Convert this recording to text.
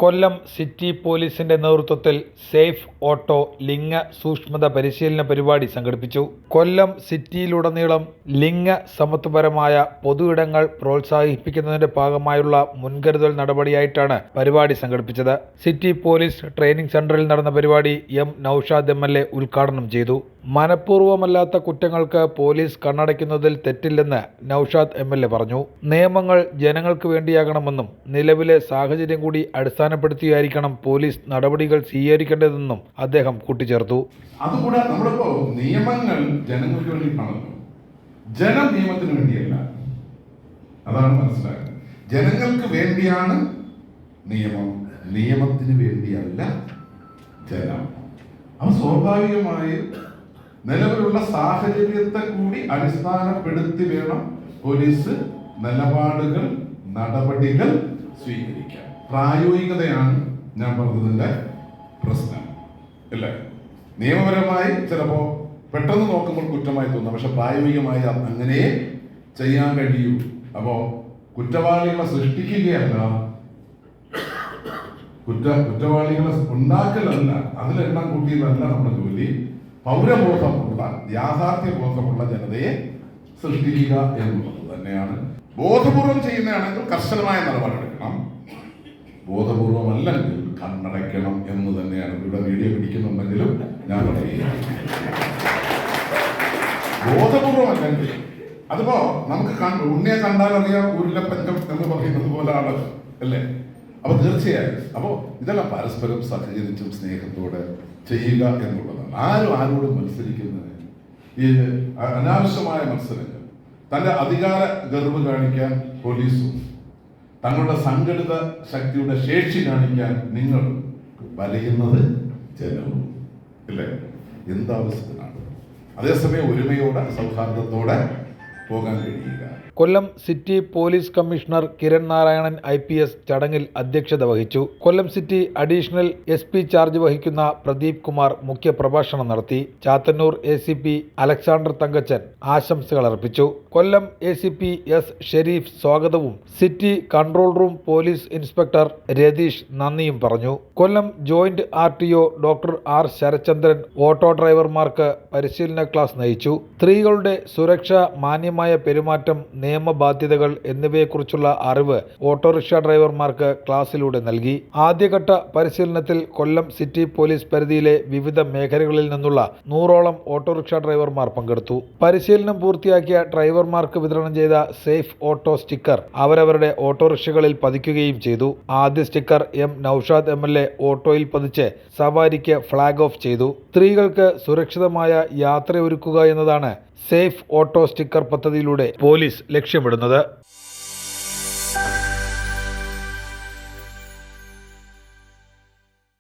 കൊല്ലം city പോലീസിന്റെ നേതൃത്വത്തിൽ safe auto ലിംഗ സൂക്ഷ്മത പരിശീലന പരിപാടി സംഘടിപ്പിച്ചു. കൊല്ലം സിറ്റിയിലുടനീളം ലിംഗ സമത്വപരമായ പൊതു ഇടങ്ങൾ പ്രോത്സാഹിപ്പിക്കുന്നതിന്റെ ഭാഗമായുള്ള മുൻകരുതൽ നടപടിയായിട്ടാണ് പരിപാടി സംഘടിപ്പിച്ചത്. സിറ്റി പോലീസ് ട്രെയിനിംഗ് സെന്ററിൽ നടന്ന പരിപാടി നൌഷാദ് MLA ഉദ്ഘാടനം ചെയ്തു. മനഃപൂർവ്വമല്ലാത്ത കുറ്റങ്ങൾക്ക് പോലീസ് കണ്ണടയ്ക്കുന്നതിൽ തെറ്റില്ലെന്ന് നൌഷാദ് MLA പറഞ്ഞു. നിയമങ്ങൾ ജനങ്ങൾക്ക് വേണ്ടിയാകണമെന്നും നിലവിലെ സാഹചര്യം കൂടി അടിസ്ഥാനപ്പെടുത്തിയായിരിക്കണം പോലീസ് നടപടികൾ സ്വീകരിക്കേണ്ടതെന്നും അദ്ദേഹം കൂട്ടിച്ചേർത്തു. അതുകൂടാതെ നമ്മളിപ്പോ നിയമങ്ങൾ ജനങ്ങൾക്ക് വേണ്ടിയിട്ടാണല്ലോ, ജനം നിയമത്തിന് വേണ്ടിയല്ല. അതാണ് മനസ്സിലാക്കുന്നത്. ജനങ്ങൾക്ക് വേണ്ടിയാണ് നിയമം, നിയമത്തിന് വേണ്ടിയല്ല ജനം. അപ്പോൾ സ്വാഭാവികമായി നിലവിലുള്ള സാഹചര്യത്തെ കൂടി അടിസ്ഥാനപ്പെടുത്തി വേണം പോലീസ് നിലപാടുകൾ, നടപടികൾ സ്വീകരിക്കാൻ. പ്രായോഗികതയാണ് ഞാൻ പറഞ്ഞതിന്റെ പ്രശ്നം അല്ലേ? നിയമപരമായി ചിലപ്പോൾ പെട്ടെന്ന് നോക്കുമ്പോൾ കുറ്റമായി തോന്നാം, പക്ഷെ പ്രായോഗികമായി അങ്ങനെ ചെയ്യാൻ കഴിയൂ. അപ്പോ കുറ്റവാളികളെ സൃഷ്ടിക്കുകയല്ല, കുറ്റവാളികളെ ഉണ്ടാക്കലല്ല, അതിലെണ്ണം കൂട്ടിയതല്ല നമ്മുടെ ജോലി. പൗരബോധമുള്ള, യാഥാർത്ഥ്യബോധമുള്ള ജനതയെ സൃഷ്ടിക്കുക എന്നുള്ളത് തന്നെയാണ്. ബോധപൂർവം ചെയ്യുന്നതാണെങ്കിൽ കർശനമായ നിലപാടെടുക്കണം, ബോധപൂർവമല്ലെങ്കിൽ കണ്ണടയ്ക്കണം എന്ന് തന്നെയാണ്. ഇവിടെ വീഡിയോ പിടിക്കുന്നുണ്ടെങ്കിലും ഞാൻ പറയുകയാണ്, ബോധപൂർവമല്ലെങ്കിൽ അതിപ്പോ നമുക്ക് ഉണ്ണിയെ കണ്ടാൽ അറിയാം ഉരുളപ്പഞ്ചം എന്ന് പറയുന്നത് പോലാണ് അല്ലേ? അപ്പൊ തീർച്ചയായും അപ്പോ ഇതെല്ലാം പരസ്പരം സഹകരിച്ചും സ്നേഹത്തോടെ ചെയ്യുക എന്നുള്ളതാണ്. ആരോടും മത്സരിക്കുന്നത്, ഈ അനാവശ്യമായ മത്സരങ്ങൾ, തന്റെ അധികാര ഗർവ് കാണിക്കാൻ പോലീസും തങ്ങളുടെ സംഘടിത ശക്തിയുടെ ശേഷി കാണിക്കാൻ നിങ്ങൾ വലയുന്നത് ജനവും ഇല്ലേ? എന്താവശ്യത്തിനാണ്? അതേസമയം ഒരുമയോടെ സൗഹാർദ്ദത്തോടെ പോകാൻ കഴിയുക. Kollam city police commissioner Kiran Narayanan IPS ചടങ്ങിൽ അധ്യക്ഷത വഹിച്ചു. Kollam city additional SP charge വഹിക്കുന്ന പ്രദീപ് കുമാർ മുഖ്യപ്രഭാഷണം നടത്തി. ചാത്തന്നൂർ ACP അലക്സാണ്ടർ തങ്കച്ചൻ ആശംസകൾ അർപ്പിച്ചു. കൊല്ലം ACP S ഷെരീഫ് സ്വാഗതവും city control room police inspector Ratheesh നന്ദിയും പറഞ്ഞു. Kollam joint RTO doctor R Sarachandran auto ഡ്രൈവർമാർക്ക് പരിശീലന ക്ലാസ് നയിച്ചു. സ്ത്രീകളുടെ സുരക്ഷ, മാന്യമായ പെരുമാറ്റം, നിയമബാധ്യതകൾ എന്നിവയെക്കുറിച്ചുള്ള അറിവ് ഓട്ടോറിക്ഷ ഡ്രൈവർമാർക്ക് ക്ലാസ്സിലൂടെ നൽകി. ആദ്യഘട്ട പരിശീലനത്തിൽ കൊല്ലം സിറ്റി പോലീസ് പരിധിയിലെ വിവിധ മേഖലകളിൽ നിന്നുള്ള 100ഓളം ഓട്ടോറിക്ഷ ഡ്രൈവർമാർ പങ്കെടുത്തു. പരിശീലനം പൂർത്തിയാക്കിയ ഡ്രൈവർമാർക്ക് വിതരണം ചെയ്ത സേഫ് ഓട്ടോ സ്റ്റിക്കർ അവരവരുടെ ഓട്ടോറിക്ഷകളിൽ പതിക്കുകയും ചെയ്തു. ആദ്യ സ്റ്റിക്കർ നൌഷാദ് MLA ഓട്ടോയിൽ പതിച്ച് സവാരിക്ക് ഫ്ളാഗ് ഓഫ് ചെയ്തു. സ്ത്രീകൾക്ക് സുരക്ഷിതമായ യാത്രയൊരുക്കുക എന്നതാണ് സേഫ് ഓട്ടോ സ്റ്റിക്കർ പദ്ധതിയിലൂടെ പോലീസ് ലക്ഷ്യമിടുന്നത്.